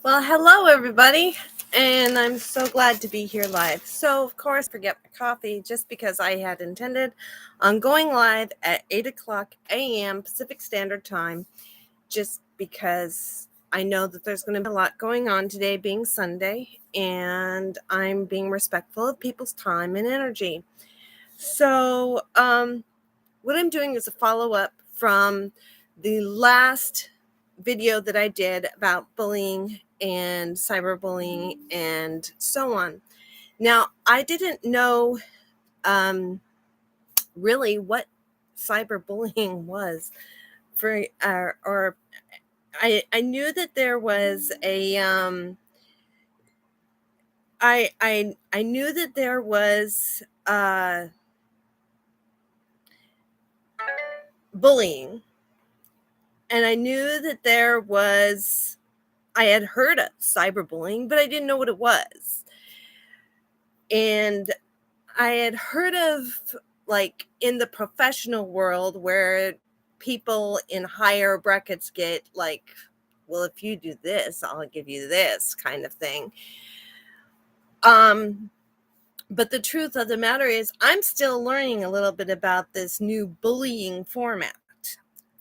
Well, hello everybody, and I'm so glad to be here live. So, of course, forget my coffee just because I had intended on going live at 8 o'clock a.m. Pacific Standard Time, just because I know that there's going to be a lot going on today, being Sunday, and I'm being respectful of people's time and energy. So, what I'm doing is a follow-up from the last video that I did about bullying and cyberbullying and so on. Now, I didn't know really what cyberbullying was or I knew that there was a I knew that there was bullying, and I knew that I had heard of cyberbullying, but I didn't know what it was. And I had heard of, like, in the professional world where people in higher brackets get, like, well, if you do this, I'll give you this kind of thing. But the truth of the matter is, I'm still learning a little bit about this new bullying format.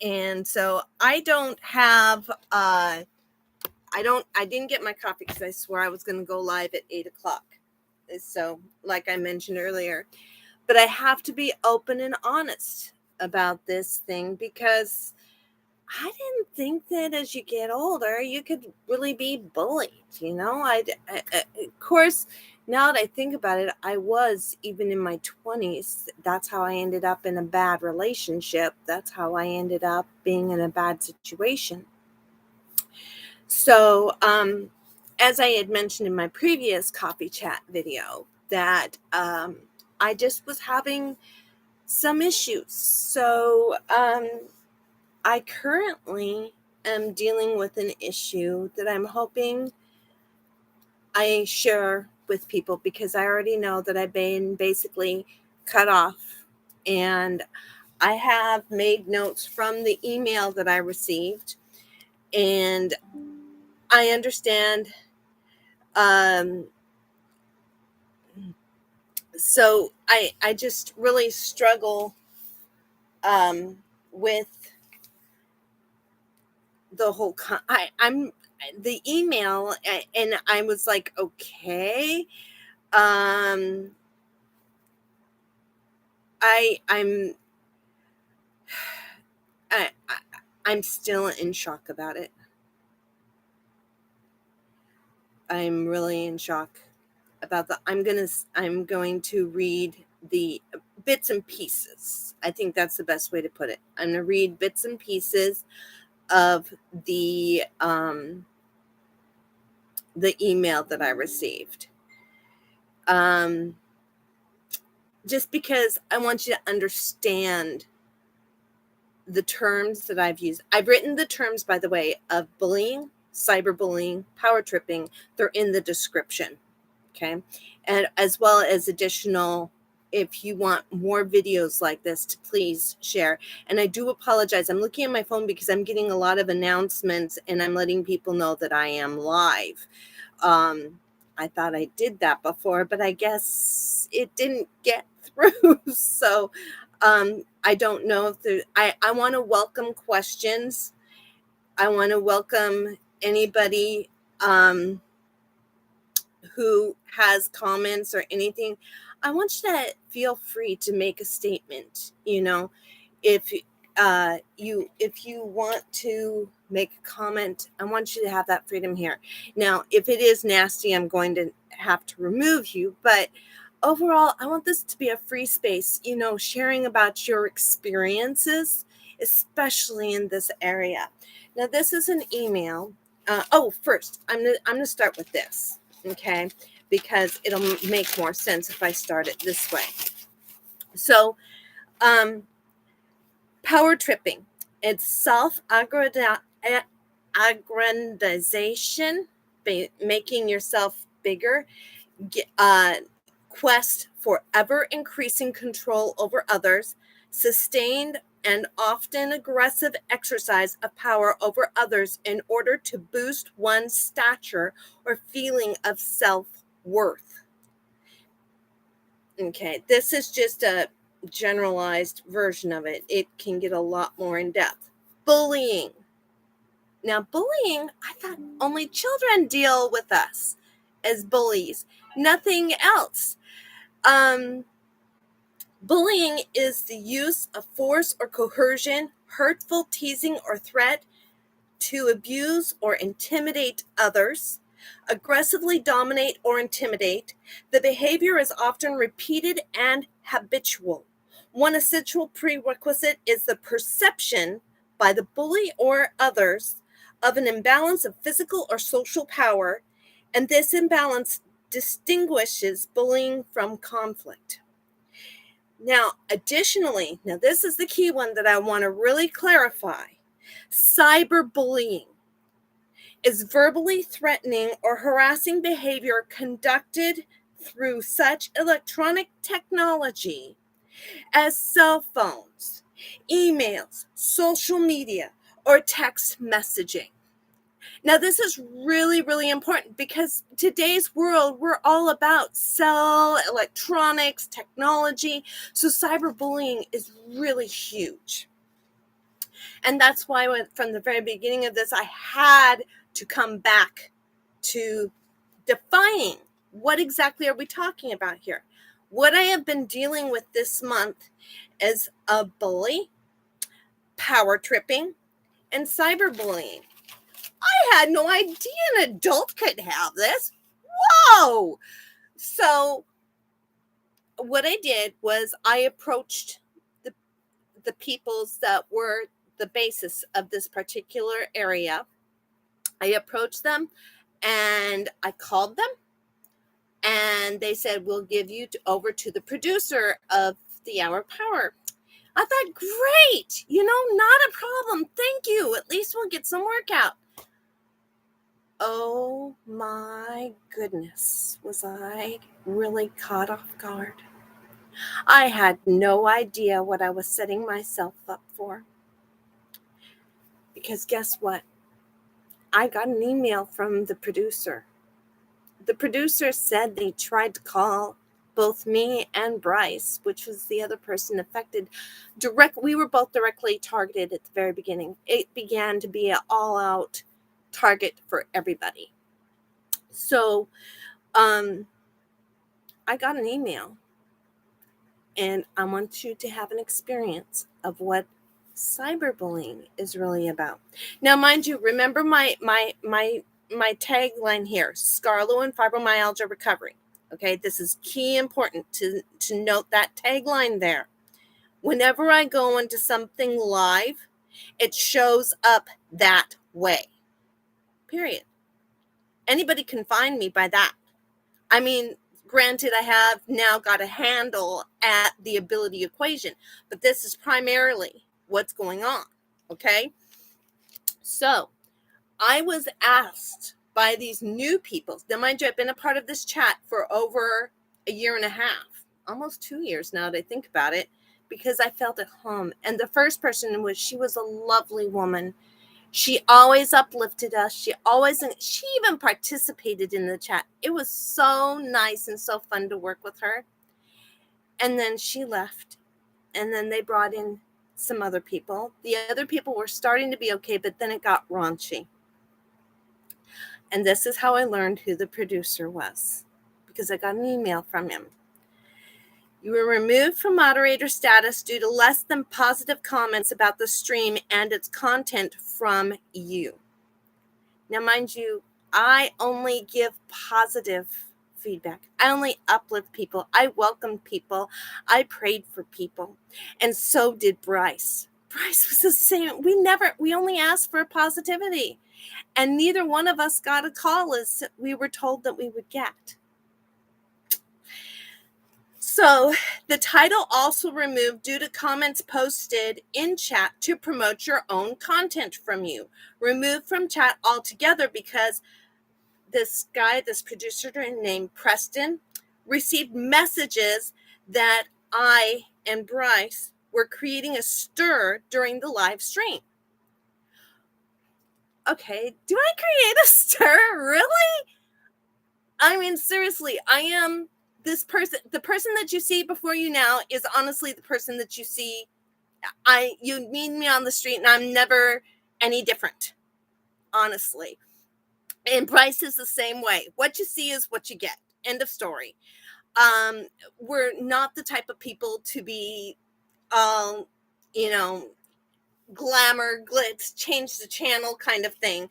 And so I didn't get my coffee because I swore I was going to go live at 8 o'clock. So, like I mentioned earlier, but I have to be open and honest about this thing because I didn't think that as you get older, you could really be bullied. Of course, now that I think about it, I was even in my 20s. That's how I ended up in a bad relationship. That's how I ended up being in a bad situation. So, as I had mentioned in my previous coffee chat video, that I just was having some issues. So, I currently am dealing with an issue that I'm hoping I share with people because I already know that I've been basically cut off. And I have made notes from the email that I received, and I understand. So I just really struggle with the whole I'm the email, and I was like, okay. um I I'm I, I I'm still in shock about it. I'm really in shock about I'm going to read the bits and pieces. I think that's the best way to put it. I'm going to read bits and pieces of the email that I received. Just because I want you to understand the terms that I've used. I've written the terms, by the way, of bullying, cyberbullying, power tripping. They're in the description. Okay. And as well as additional, if you want more videos like this, to please share. And I do apologize. I'm looking at my phone because I'm getting a lot of announcements and I'm letting people know that I am live. I thought I did that before, but I guess it didn't get through. So I don't know if I want to welcome questions. I want to welcome anybody who has comments or anything. I want you to feel free to make a statement. If you want to make a comment, I want you to have that freedom here. Now, if it is nasty, I'm going to have to remove you, but overall, I want this to be a free space, sharing about your experiences, especially in this area. Now, this is an email. First, I'm gonna start with this, okay? Because it'll make more sense if I start it this way. So, power tripping. It's self-aggrandization, making yourself bigger, quest for ever increasing control over others, sustained and often aggressive exercise of power over others in order to boost one's stature or feeling of self-worth. Okay, this is just a generalized version of it. It can get a lot more in depth. Bullying. Now, bullying, I thought only children deal with us as bullies, nothing else. Bullying is the use of force or coercion, hurtful teasing or threat to abuse or intimidate others, aggressively dominate or intimidate. The behavior is often repeated and habitual. One essential prerequisite is the perception by the bully or others of an imbalance of physical or social power, and this imbalance distinguishes bullying from conflict. Now, additionally, this is the key one that I want to really clarify. Cyberbullying is verbally threatening or harassing behavior conducted through such electronic technology as cell phones, emails, social media, or text messaging. Now, this is really, really important because today's world, we're all about cell, electronics, technology. So cyberbullying is really huge. And that's why from the very beginning of this, I had to come back to defining what exactly are we talking about here. What I have been dealing with this month is a bully, power tripping, and cyberbullying. I had no idea an adult could have this. Whoa! So what I did was I approached the peoples that were the basis of this particular area. I approached them and I called them, and they said, we'll give you over to the producer of the Hour Power. I thought, great, not a problem. Thank you. At least we'll get some work out. Oh my goodness, was I really caught off guard. I had no idea what I was setting myself up for. Because guess what? I got an email from the producer. The producer said they tried to call both me and Bryce, which was the other person affected. We were both directly targeted at the very beginning. It began to be an all-out target for everybody. So I got an email, and I want you to have an experience of what cyberbullying is really about. Now, mind you, remember my tagline here: Scarlo and fibromyalgia recovery. Okay, this is key important to note that tagline there. Whenever I go into something live, it shows up that way. Period. Anybody can find me by that. I mean, granted, I have now got a handle at the ability equation, but this is primarily what's going on. Okay. So I was asked by these new people. Now, mind you, I've been a part of this chat for over a year and a half, almost 2 years now that I think about it, because I felt at home. And the first person she was a lovely woman. She always uplifted us. She even participated in the chat. It was so nice and so fun to work with her. And then she left. And then they brought in some other people. The other people were starting to be okay, but then it got raunchy. And this is how I learned who the producer was, because I got an email from him. You were removed from moderator status due to less than positive comments about the stream and its content from you. Now, mind you, I only give positive feedback. I only uplift people. I welcome people. I prayed for people. And so did Bryce. Bryce was the same. We only asked for positivity. And neither one of us got a call as we were told that we would get. So the title also removed due to comments posted in chat to promote your own content from you. Removed from chat altogether because this producer named Preston, received messages that I and Bryce were creating a stir during the live stream. Okay, do I create a stir? Really? I mean, seriously, I am this person. The person that you see before you now is honestly the person that you see. You meet me on the street and I'm never any different, honestly. And Bryce is the same way. What you see is what you get. End of story. We're not the type of people to be, you know, glamour, glitz, change the channel kind of thing.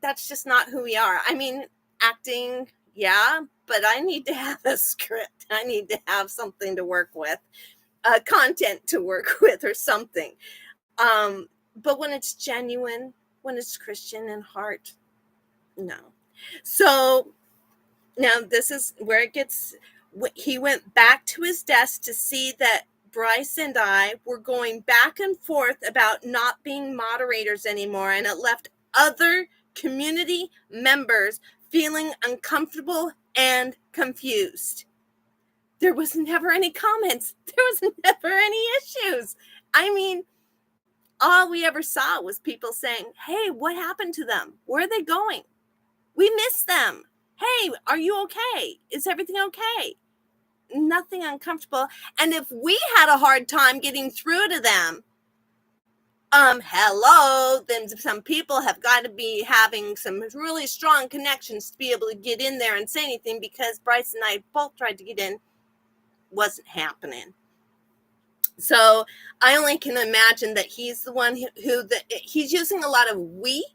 That's just not who we are. I mean, acting, yeah, but I need to have a script. I need to have something to work with, content to work with or something. But when it's genuine, when it's Christian in heart, no. So now this is where it gets, he went back to his desk to see that Bryce and I were going back and forth about not being moderators anymore, and it left other community members feeling uncomfortable and confused. There was never any comments. There was never any issues. I mean, all we ever saw was people saying, hey, what happened to them? Where are they going? We miss them. Hey, are you okay? Is everything okay? Nothing uncomfortable. And if we had a hard time getting through to them, hello, then some people have got to be having some really strong connections to be able to get in there and say anything, because Bryce and I both tried to get in. Wasn't happening. So I only can imagine that he's the one he's using a lot of we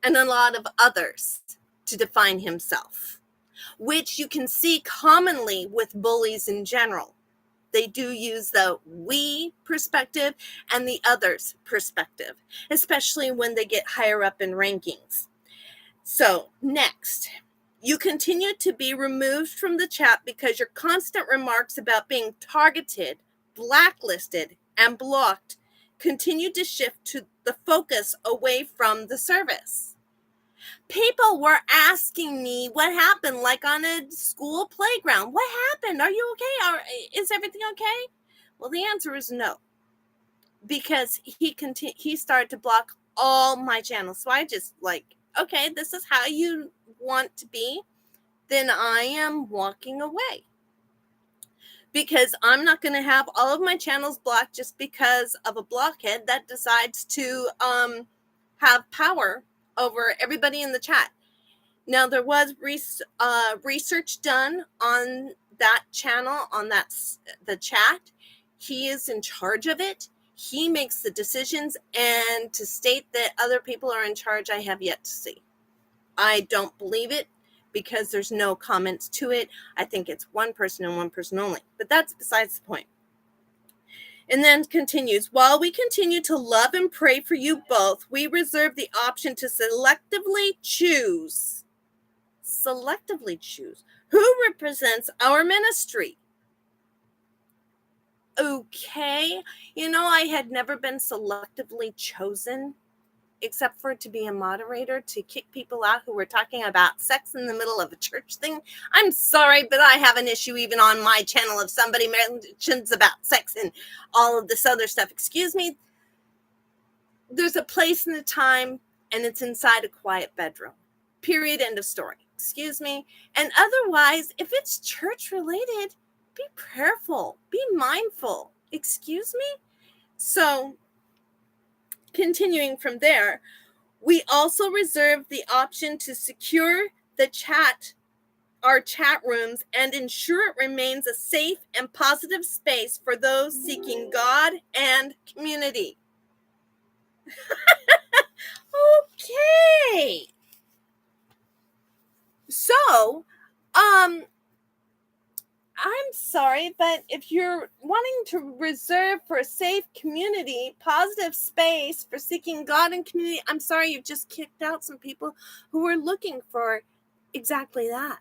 and a lot of others to define himself, which you can see commonly with bullies in general. They do use the we perspective and the others perspective, especially when they get higher up in rankings. So next, you continue to be removed from the chat because your constant remarks about being targeted, blacklisted, and blocked continue to shift to the focus away from the service. People were asking me what happened, like on a school playground. What happened? Are you okay? Is everything okay? Well, the answer is no, because he started to block all my channels. So I just okay, this is how you want to be, then I am walking away, because I'm not going to have all of my channels blocked just because of a blockhead that decides to have power over everybody in the chat. Now, there was research done on that channel, on the chat. He is in charge of it. He makes the decisions, and to state that other people are in charge, I have yet to see. I don't believe it, because there's no comments to it. I think it's one person and one person only, but that's besides the point. And then continues, while we continue to love and pray for you both, we reserve the option to selectively choose who represents our ministry. Okay, I had never been selectively chosen, except for to be a moderator to kick people out who were talking about sex in the middle of a church thing. I'm sorry, but I have an issue even on my channel if somebody mentions about sex and all of this other stuff. Excuse me. There's a place and a time, and it's inside a quiet bedroom. Period. End of story. Excuse me. And otherwise, if it's church related, be prayerful, be mindful. Excuse me. So continuing from there, we also reserve the option to secure our chat rooms, and ensure it remains a safe and positive space for those seeking God and community. Okay. So, I'm sorry, but if you're wanting to reserve for a safe community, positive space for seeking God and community, I'm sorry, you've just kicked out some people who were looking for exactly that.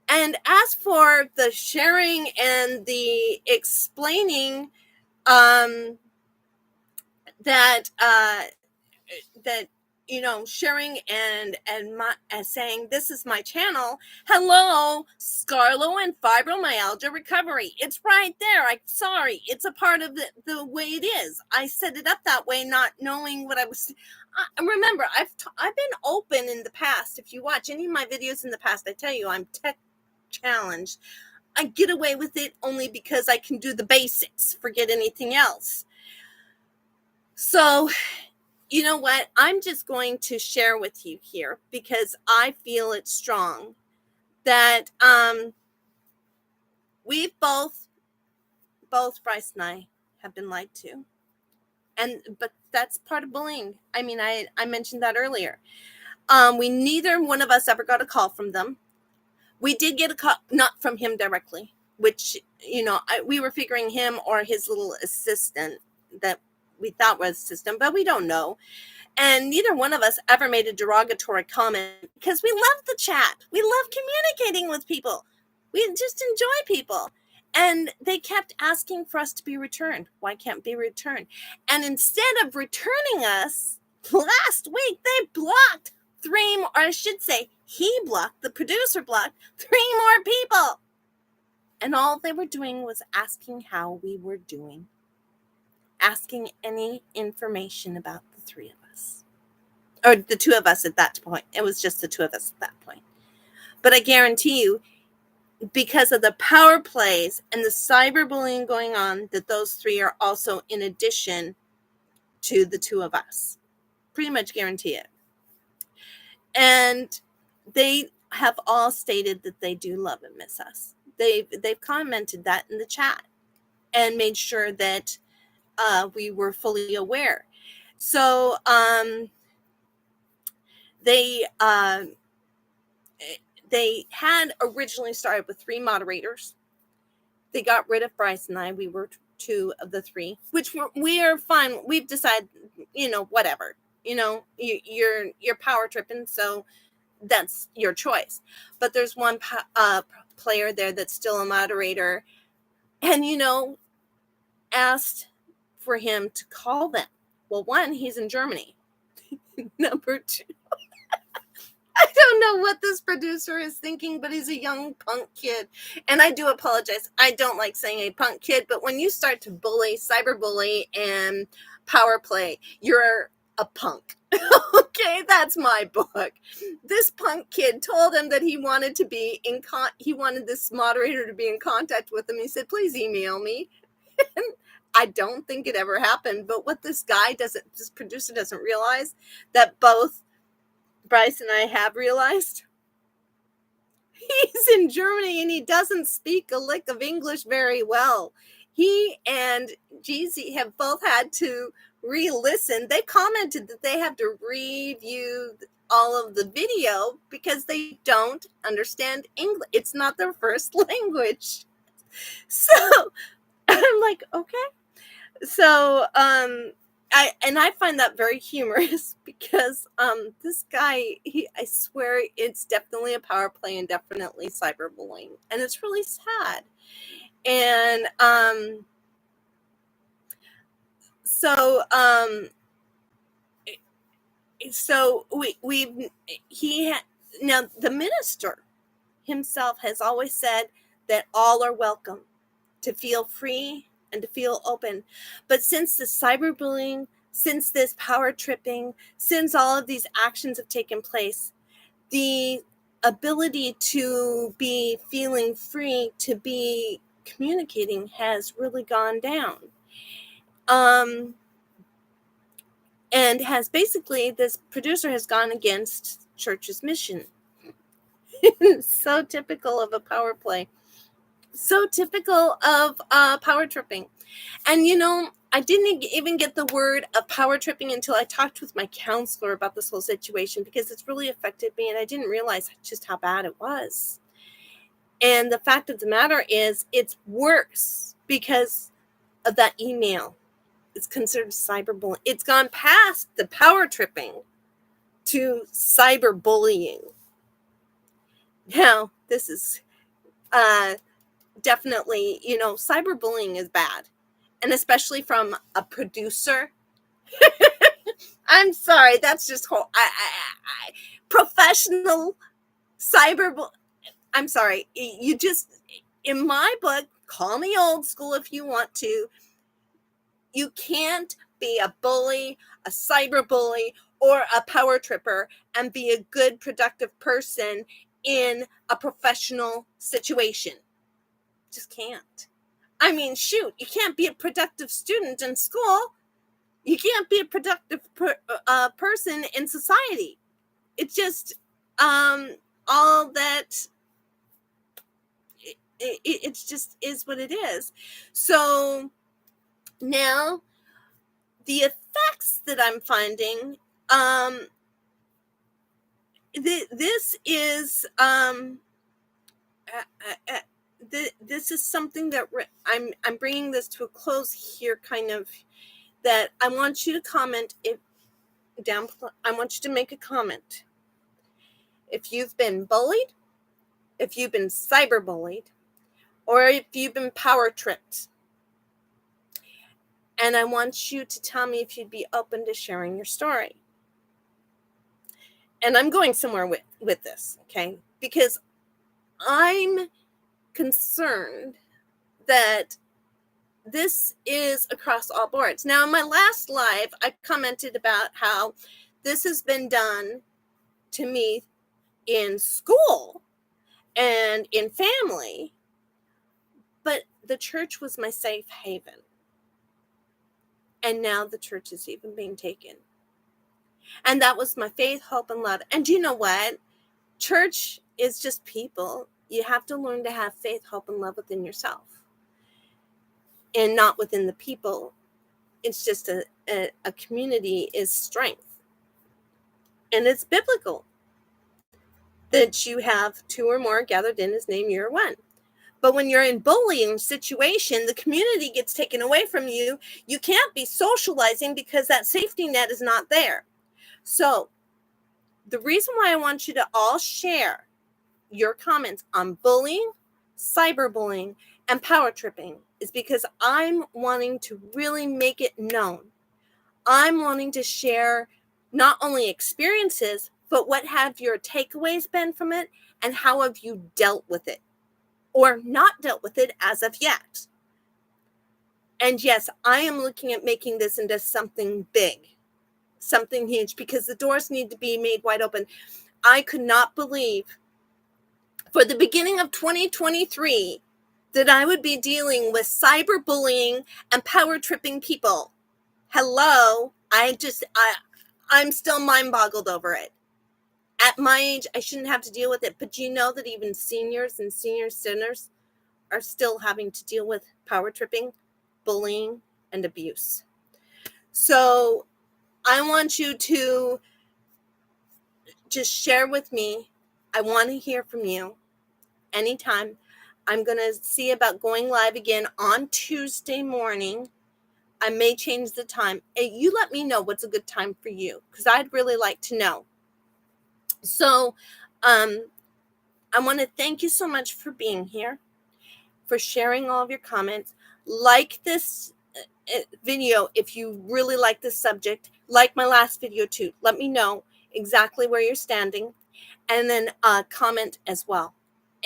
And as for the sharing and the explaining, that sharing and saying, this is my channel. Hello, Scarlo and fibromyalgia recovery. It's right there. Sorry, it's a part of the way it is. I set it up that way, not knowing what I was. Remember, I've been open in the past. If you watch any of my videos in the past, I tell you I'm tech challenged. I get away with it only because I can do the basics, forget anything else. So, you know what? I'm just going to share with you here because I feel it's strong that we've both Bryce and I have been lied to. But that's part of bullying. I mean, I mentioned that earlier. We neither one of us ever got a call from them. We did get a call, not from him directly, which, we were figuring him or his little assistant that we thought was assistant, but we don't know. And neither one of us ever made a derogatory comment because we love the chat. We love communicating with people. We just enjoy people. And they kept asking for us to be returned. Why can't be returned? And instead of returning us, last week they blocked or I should say, the producer blocked 3 more people. And all they were doing was asking how we were doing. Asking any information about the 3 of us. Or the 2 of us at that point. It was just the 2 of us at that point. But I guarantee you, because of the power plays and the cyberbullying going on, that those 3 are also in addition to the 2 of us. Pretty much guarantee it. And they have all stated that they do love and miss us. They've commented that in the chat and made sure that we were fully aware. So they had originally started with 3 moderators. They got rid of Bryce and I. We were 2 of the 3, which we are fine. We've decided, whatever. You're power tripping, so that's your choice. But there's one player there that's still a moderator, and asked for him to call them. Well, 1, he's in Germany. Number 2. I don't know what this producer is thinking, but he's a young punk kid. And I do apologize. I don't like saying a punk kid, but when you start to bully, cyberbully, and power play, you're a punk. Okay, that's my book. This punk kid told him that he wanted to be he wanted this moderator to be in contact with him. He said, please email me. And I don't think it ever happened. But what this producer doesn't realize, that both Bryce and I have realized, he's in Germany and he doesn't speak a lick of English very well. He and Jeezy have both had to re-listen. They commented that they have to review all of the video because they don't understand English. It's not their first language. So I'm like, okay. So I find that very humorous because this guy, I swear it's definitely a power play and definitely cyberbullying, and it's really sad. And now the minister himself has always said that all are welcome to feel free and to feel open. But since the cyberbullying, since this power tripping, since all of these actions have taken place, the ability to be feeling free to be communicating has really gone down. And has basically, this producer has gone against church's mission. So typical of a power play. So typical of power tripping. And I didn't even get the word of power tripping until I talked with my counselor about this whole situation, because it's really affected me and I didn't realize just how bad it was. And the fact of the matter is, it's worse because of that email. It's considered cyberbullying. It's gone past the power tripping to cyberbullying. Now, this is definitely, cyberbullying is bad. And especially from a producer. I'm sorry. That's just professional cyber. I'm sorry. You just, in my book, call me old school if you want to. You can't be a bully, a cyber bully, or a power tripper and be a good, productive person in a professional situation. Just can't. I mean, shoot, you can't be a productive student in school. You can't be a productive person in society. It's just all that. It just is what it is. So now the effects that I'm finding, this is this is something that I'm bringing this to a close here, kind of, that I want you to comment I want you to make a comment if you've been bullied, if you've been cyberbullied, or if you've been power tripped. And I want you to tell me if you'd be open to sharing your story. And I'm going somewhere with this, okay? Because I'm concerned that this is across all boards. Now, in my last live, I commented about how this has been done to me in school and in family, but the church was my safe haven. And now the church is even being taken. And that was my faith, hope, and love. And you know what? Church is just people. You have to learn to have faith, hope, and love within yourself and not within the people. It's just a community is strength. And it's biblical that you have two or more gathered in his name, you're one. But when you're in bullying situation, the community gets taken away from you. You can't be socializing because that safety net is not there. So the reason why I want you to all share your comments on bullying, cyberbullying, and power tripping is because I'm wanting to really make it known. I'm wanting to share not only experiences, but what have your takeaways been from it, and how have you dealt with it or not dealt with it as of yet. And yes, I am looking at making this into something big, something huge, because the doors need to be made wide open. I could not believe for the beginning of 2023 that I would be dealing with cyberbullying and power tripping people. Hello. I'm still mind boggled over it. At my age, I shouldn't have to deal with it. But you know that even seniors and senior centers are still having to deal with power tripping, bullying, and abuse. So I want you to just share with me. I want to hear from you anytime. I'm going to see about going live again on Tuesday morning. I may change the time. You let me know what's a good time for you, because I'd really like to know. So I want to thank you so much for being here, for sharing all of your comments. Like this video if you really like this subject. Like my last video too. Let me know exactly where you're standing, and then comment as well.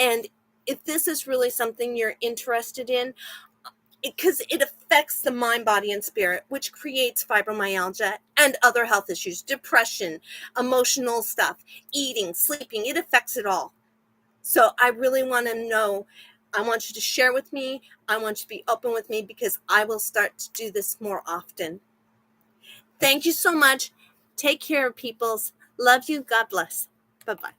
And if this is really something you're interested in, because it affects the mind, body, and spirit, which creates fibromyalgia and other health issues, depression, emotional stuff, eating, sleeping. It affects it all. So I really want to know. I want you to share with me. I want you to be open with me, because I will start to do this more often. Thank you so much. Take care, peoples. Love you. God bless. Bye-bye.